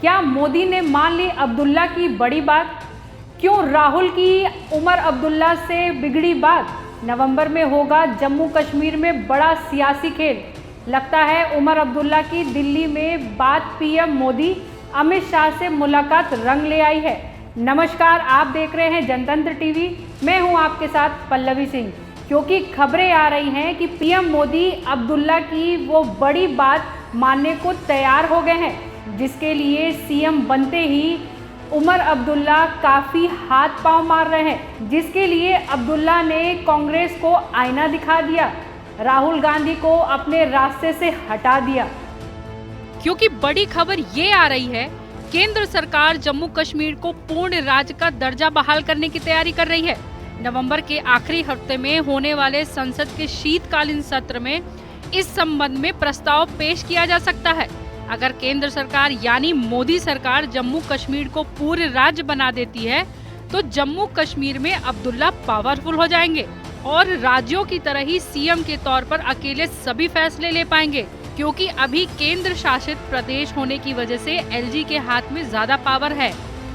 क्या मोदी ने मान ली अब्दुल्ला की बड़ी बात? क्यों राहुल की उमर अब्दुल्ला से बिगड़ी बात? नवंबर में होगा जम्मू कश्मीर में बड़ा सियासी खेल। लगता है उमर अब्दुल्ला की दिल्ली में बात पीएम मोदी अमित शाह से मुलाकात रंग ले आई है। नमस्कार, आप देख रहे हैं जनतंत्र टीवी। मैं हूं आपके साथ पल्लवी सिंह। क्योंकि खबरें आ रही हैं कि पीएम मोदी अब्दुल्ला की वो बड़ी बात मानने को तैयार हो गए हैं, जिसके लिए सीएम बनते ही उमर अब्दुल्ला काफ़ी हाथ पांव मार रहे हैं, जिसके लिए अब्दुल्ला ने कांग्रेस को आईना दिखा दिया, राहुल गांधी को अपने रास्ते से हटा दिया। क्योंकि बड़ी खबर ये आ रही है, केंद्र सरकार जम्मू कश्मीर को पूर्ण राज्य का दर्जा बहाल करने की तैयारी कर रही है। नवंबर के आखिरी हफ्ते में होने वाले संसद के शीतकालीन सत्र में इस संबंध में प्रस्ताव पेश किया जा सकता है। अगर केंद्र सरकार यानी मोदी सरकार जम्मू कश्मीर को पूर्ण राज्य बना देती है, तो जम्मू कश्मीर में अब्दुल्ला पावरफुल हो जाएंगे और राज्यों की तरह ही सीएम के तौर पर अकेले सभी फैसले ले पाएंगे। क्योंकि अभी केंद्र शासित प्रदेश होने की वजह से एलजी के हाथ में ज्यादा पावर है।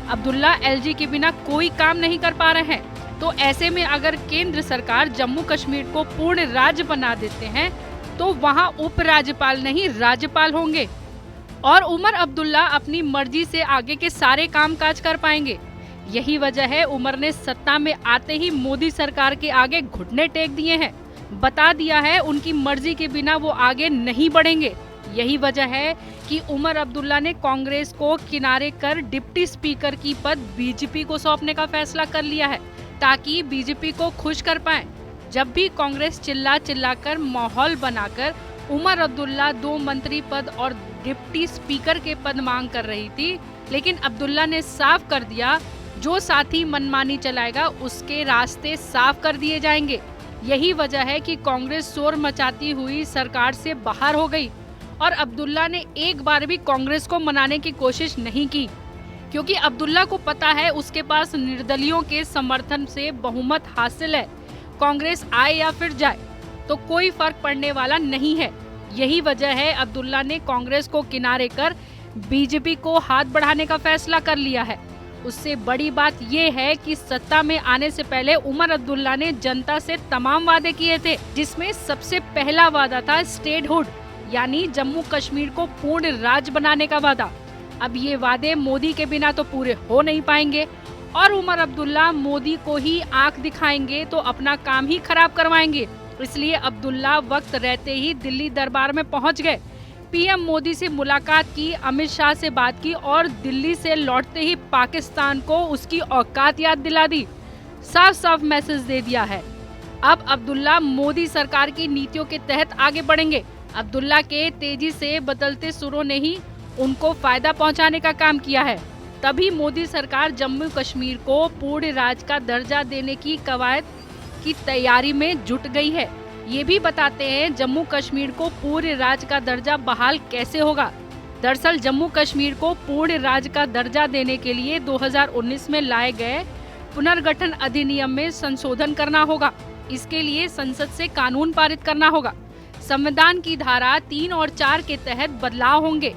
अब्दुल्ला एलजी के बिना कोई काम नहीं कर पा रहे हैं। तो ऐसे में अगर केंद्र सरकार जम्मू कश्मीर को पूर्ण राज्य बना देते हैं, तो वहां उपराज्यपाल नहीं राज्यपाल होंगे और उमर अब्दुल्ला अपनी मर्जी से आगे के सारे कामकाज कर पाएंगे। यही वजह है उमर ने सत्ता में आते ही मोदी सरकार के आगे घुटने टेक दिए हैं, बता दिया है उनकी मर्जी के बिना वो आगे नहीं बढ़ेंगे। यही वजह है कि उमर अब्दुल्ला ने कांग्रेस को किनारे कर डिप्टी स्पीकर की पद बीजेपी को सौंपने का फैसला कर लिया है, ताकि बीजेपी को खुश कर पाए। जब भी कांग्रेस चिल्ला कर माहौल बनाकर उमर अब्दुल्ला 2 मंत्री पद और डिप्टी स्पीकर के पद मांग कर रही थी, लेकिन अब्दुल्ला ने साफ कर दिया, जो साथी मनमानी चलाएगा उसके रास्ते साफ कर दिए जाएंगे। यही वजह है कि कांग्रेस शोर मचाती हुई सरकार से बाहर हो गई और अब्दुल्ला ने एक बार भी कांग्रेस को मनाने की कोशिश नहीं की, क्योंकि अब्दुल्ला को पता है उसके पास निर्दलियों के समर्थन से बहुमत हासिल है। कांग्रेस आए या फिर जाए तो कोई फर्क पड़ने वाला नहीं है। यही वजह है अब्दुल्ला ने कांग्रेस को किनारे कर बीजेपी को हाथ बढ़ाने का फैसला कर लिया है। उससे बड़ी बात यह है कि सत्ता में आने से पहले उमर अब्दुल्ला ने जनता से तमाम वादे किए थे, जिसमें सबसे पहला वादा था स्टेटहुड यानी जम्मू कश्मीर को पूर्ण राज्य बनाने का वादा। अब ये वादे मोदी के बिना तो पूरे हो नहीं पाएंगे और उमर अब्दुल्ला मोदी को ही आंख दिखाएंगे तो अपना काम ही खराब करवाएंगे। इसलिए अब्दुल्ला वक्त रहते ही दिल्ली दरबार में पहुंच गए, पीएम मोदी से मुलाकात की, अमित शाह से बात की और दिल्ली से लौटते ही पाकिस्तान को उसकी औकात याद दिला दी। साफ साफ मैसेज दे दिया है। अब अब्दुल्ला मोदी सरकार की नीतियों के तहत आगे बढ़ेंगे। अब्दुल्ला के तेजी से बदलते सुरों ने ही उनको फायदा पहुंचाने का काम किया है। तभी मोदी सरकार जम्मू कश्मीर को पूर्ण राज्य का दर्जा देने की कवायद की तैयारी में जुट गई है। ये भी बताते हैं जम्मू कश्मीर को पूर्ण राज्य का दर्जा बहाल कैसे होगा। दरअसल जम्मू कश्मीर को पूर्ण राज्य का दर्जा देने के लिए 2019 में लाए गए पुनर्गठन अधिनियम में संशोधन करना होगा। इसके लिए संसद से कानून पारित करना होगा। संविधान की धारा 3 और 4 के तहत बदलाव होंगे।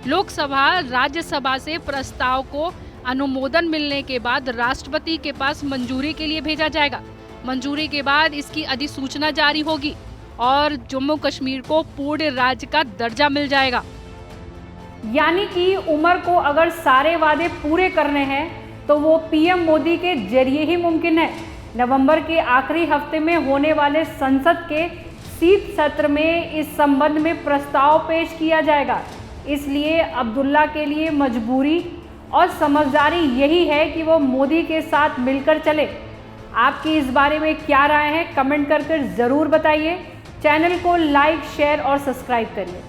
लोकसभा राज्यसभा से प्रस्ताव को अनुमोदन मिलने के बाद राष्ट्रपति के पास मंजूरी के लिए भेजा जाएगा। मंजूरी के बाद इसकी अधिसूचना जारी होगी और जम्मू कश्मीर को पूर्ण राज्य का दर्जा मिल जाएगा। यानी कि उमर को अगर सारे वादे पूरे करने हैं तो वो पीएम मोदी के जरिए ही मुमकिन है। नवंबर के आखिरी हफ्ते में होने वाले संसद के शीत सत्र में इस संबंध में प्रस्ताव पेश किया जाएगा। इसलिए अब्दुल्ला के लिए मजबूरी और समझदारी यही है कि वो मोदी के साथ मिलकर चले। आपकी इस बारे में क्या राय है, कमेंट कर ज़रूर बताइए। चैनल को लाइक, शेयर और सब्सक्राइब करिए।